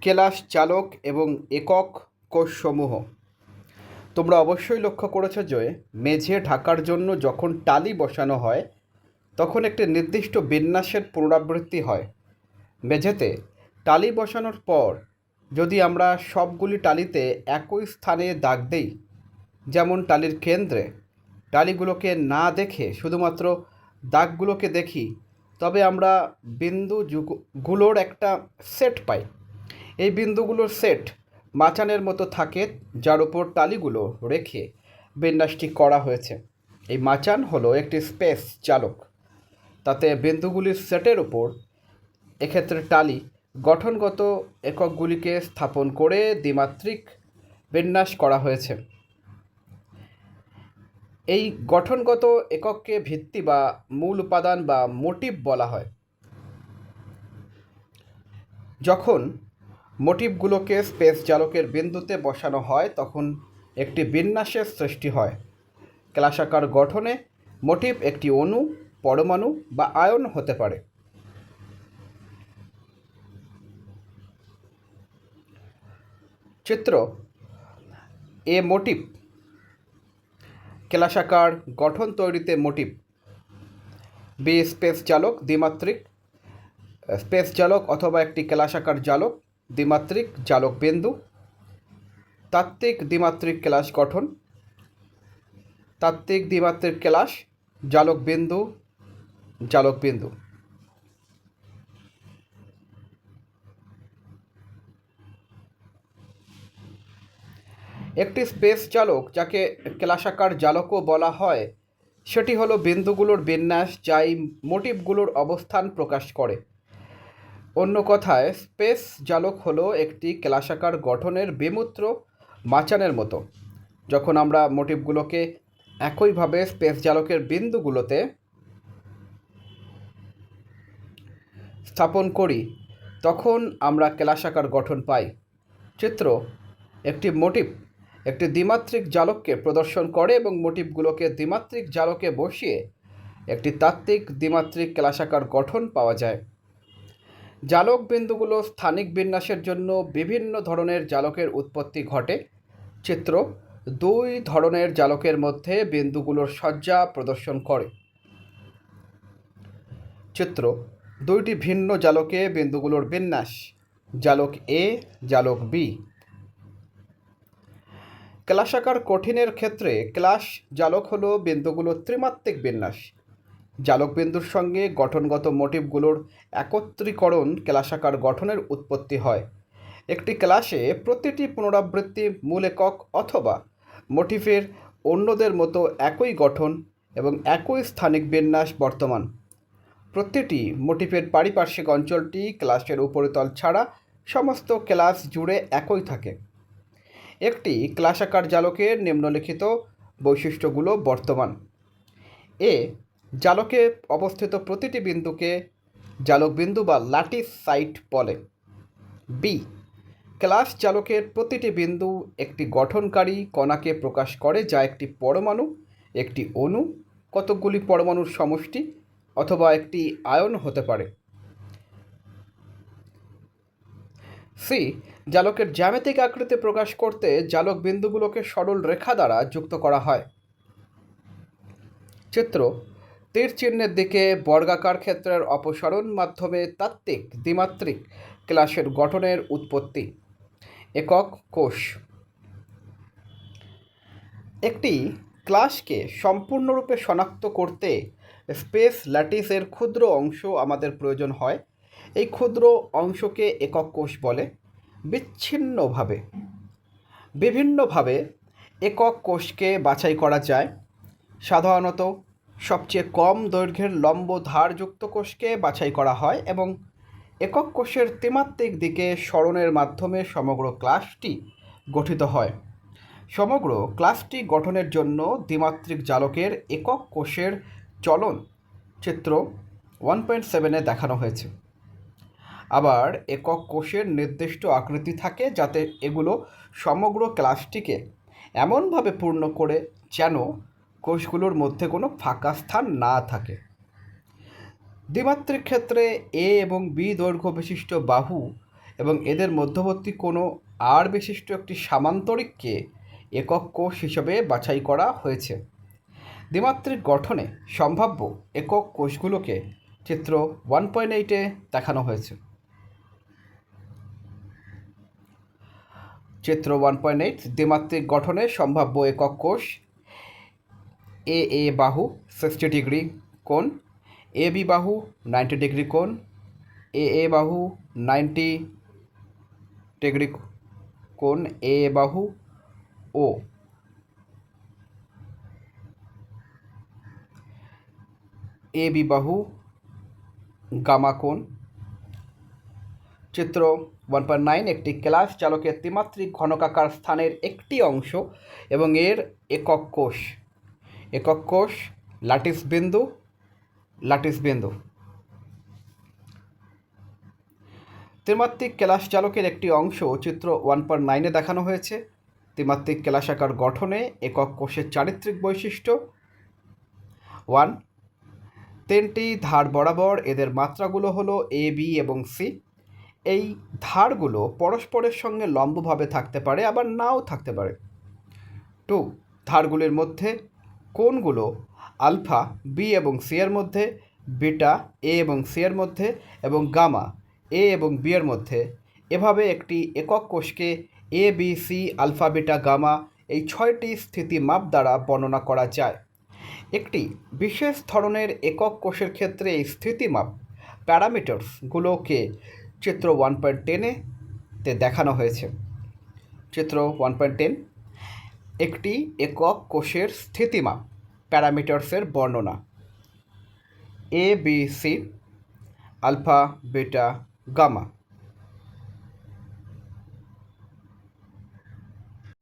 কেলাস চালক এবং একক কোষসমূহ। তোমরা অবশ্যই লক্ষ্য করেছ যে মেঝে ঢাকার জন্য যখন টালি বসানো হয় তখন একটি নির্দিষ্ট বিন্যাসের পুনরাবৃত্তি হয়। মেঝেতে টালি বসানোর পর যদি আমরা সবগুলি টালিতে একই স্থানে দাগ দিই, যেমন টালির কেন্দ্রে, টালিগুলোকে না দেখে শুধুমাত্র দাগগুলোকে দেখি, তবে আমরা বিন্দুগুলোর একটা সেট পাই। এই বিন্দুগুলোর সেট মাচানের মতো থাকে, যার উপর টালিগুলো রেখে বিন্যাসটি করা হয়েছে। এই মাচান হলো একটি স্পেস চালক। তাতে বিন্দুগুলির সেটের উপর, এক্ষেত্রে টালি, গঠনগত এককগুলিকে স্থাপন করে দ্বিমাত্রিক বিন্যাস করা হয়েছে। এই গঠনগত একককে ভিত্তি বা মূল উপাদান বা মোটিভ বলা হয়। যখন মোটিভগুলোকে স্পেস জালকের বিন্দুতে বসানো হয় তখন একটি বিন্যাসের সৃষ্টি হয়। ক্লাসাকার গঠনে মোটিভ একটি অণু, পরমাণু বা আয়ন হতে পারে। চিত্র এ মোটিভ। ক্লাসাকার গঠন তৈরিতে মোটিভ। বি স্পেস জালক, দ্বিমাত্রিক স্পেস জালক অথবা একটি ক্লাসাকার জালক, দ্বিমাত্রিক জালক বিন্দু। তাত্ত্বিক দ্বিমাত্রিক ক্লাস গঠন। তাত্ত্বিক দ্বিমাত্রিক ক্লাস, জালক বিন্দু, জালক বিন্দু। একটি স্পেস জালক, যাকে ক্লাসাকার জালকও বলা হয়, সেটি হলো বিন্দুগুলোর বিন্যাস যা এই মোটিভগুলোর অবস্থান প্রকাশ করে। অন্য কথায়, স্পেস জালক হলো একটি ক্লাসাকার গঠনের বিমূর্ত মাচানের মতো। যখন আমরা মোটিভগুলোকে একইভাবে স্পেস জালকের বিন্দুগুলোতে স্থাপন করি তখন আমরা ক্লাসাকার গঠন পাই। চিত্র একটি মোটিভ একটি দ্বিমাত্রিক জালককে প্রদর্শন করে এবং মোটিভগুলোকে দ্বিমাত্রিক জালকে বসিয়ে একটি তাত্ত্বিক দ্বিমাত্রিক ক্লাসাকার গঠন পাওয়া যায়। জালক বিন্দুগুলো স্থানিক বিন্যাসের জন্য বিভিন্ন ধরনের জালকের উৎপত্তি ঘটে। চিত্র দুই ধরনের জালকের মধ্যে বিন্দুগুলোর সজ্জা প্রদর্শন করে। চিত্র দুইটি ভিন্ন জালকে বিন্দুগুলোর বিন্যাস, জালক এ, জালক বি। ক্লাসাকার কঠিনের ক্ষেত্রে ক্লাস জালক হলো বিন্দুগুলোর ত্রিমাত্রিক বিন্যাস। জালক বিন্দুর সঙ্গে গঠনগত মোটিভগুলোর একত্রীকরণ ক্লাসাকার গঠনের উৎপত্তি হয়। একটি ক্লাসে প্রতিটি পুনরাবৃত্তি মূল একক অথবা মোটিভের অন্যদের মতো একই গঠন এবং একই স্থানিক বিন্যাস বর্তমান। প্রতিটি মোটিভের পারিপার্শ্বিক অঞ্চলটি ক্লাসের উপরিতল ছাড়া সমস্ত ক্লাস জুড়ে একই থাকে। একটি ক্লাসাকার জালকের নিম্নলিখিত বৈশিষ্ট্যগুলো বর্তমান। এ জালকে অবস্থিত প্রতিটি বিন্দুকে জালক বিন্দু বা ল্যাটিস সাইট বলে। বি ক্লাস জালকের প্রতিটি বিন্দু একটি গঠনকারী কণাকে প্রকাশ করে, যা একটি পরমাণু, একটি অণু, কতকগুলি পরমাণুর সমষ্টি অথবা একটি আয়ন হতে পারে। সি জালকের জ্যামিতিক আকৃতি প্রকাশ করতে জালক বিন্দুগুলোকে সরল রেখা দ্বারা যুক্ত করা হয়। চিত্র তীর চিহ্নের দিকে বর্গাকার ক্ষেত্রের অপসারণ মাধ্যমে তাত্ত্বিক দ্বিমাত্রিক ক্লাসের গঠনের উৎপত্তি। একক কোষ। একটি ক্লাসকে সম্পূর্ণরূপে শনাক্ত করতে স্পেস ল্যাটিসের ক্ষুদ্র অংশ আমাদের প্রয়োজন হয়। এই ক্ষুদ্র অংশকে একক কোষ বলে। বিভিন্নভাবে একক কোষকে বাছাই করা যায়। সাধারণত সবচেয়ে কম দৈর্ঘ্যের লম্ব ধারযুক্ত কোষকে বাছাই করা হয় এবং একক কোষের ত্রিমাত্রিক দিকে সরণের মাধ্যমে সমগ্র ক্লাসটি গঠিত হয়। সমগ্র ক্লাসটি গঠনের জন্য দ্বিমাত্রিক জালকের একক কোষের চলন চিত্র 1.7 দেখানো হয়েছে। আবার একক কোষের নির্দিষ্ট আকৃতি থাকে যাতে এগুলো সমগ্র ক্লাসটিকে এমনভাবে পূর্ণ করে যেন কোষগুলোর মধ্যে কোনো ফাঁকা স্থান না থাকে। দ্বিমাত্রিক ক্ষেত্রে এ এবং বি দৈর্ঘ্য বিশিষ্ট বাহু এবং এদের মধ্যবর্তী কোনো আর বিশিষ্ট একটি সামান্তরিককে একক কোষ হিসেবে বাছাই করা হয়েছে। দ্বিমাত্রিক গঠনে সম্ভাব্য একক কোষগুলোকে চিত্র 1.8-এ দেখানো হয়েছে। চিত্র 1.8 দ্বিমাত্রিক গঠনে সম্ভাব্য একক কোষ: এ বাহু 60 ডিগ্রি কোণ, এ বি বাহু 90 ডিগ্রি কোণ, এ বাহু 90 ডিগ্রি কোণ, এ বাহু ও এ বি বাহু গামা কোণ। চিত্র 1.9 একটি ক্লাস চালকের ত্রিমাত্রিক ঘনকাকার স্থানের একটি অংশ এবং এর একক কোষ। একক কোষ ল্যাটিস বিন্দু। ত্রিমাত্রিক ক্লাস চালকের একটি অংশ চিত্র 1.9-এ দেখানো হয়েছে। ত্রিমাত্রিক ক্লাসাকার গঠনে একক কোষের চারিত্রিক বৈশিষ্ট্য: 1. 3টি ধার বরাবর এদের মাত্রাগুলো হলো এ বি এবং সি। এই ধারগুলো পরস্পরের সঙ্গে লম্বভাবে থাকতে পারে, আবার নাও থাকতে পারে। 2. ধারগুলির মধ্যে কোণগুলো আলফা বি এবং সি এর মধ্যে, বিটা এ এবং সি এর মধ্যে এবং গামা এ এবং বি এর মধ্যে। এভাবে একটি একক কোষকে A B C alpha beta gamma এই 6টি স্থিতিমাপ দ্বারা বর্ণনা করা যায়। একটি বিশেষ ধরনের একক কোষের ক্ষেত্রে এই স্থিতিমাপ প্যারামিটার্সগুলোকে চিত্র 1.10-তে দেখানো হয়েছে। চিত্র 1.10 একটি একক কোষের স্থিতিমাপ প্যারামিটার্সের বর্ণনা: A B C alpha beta gamma.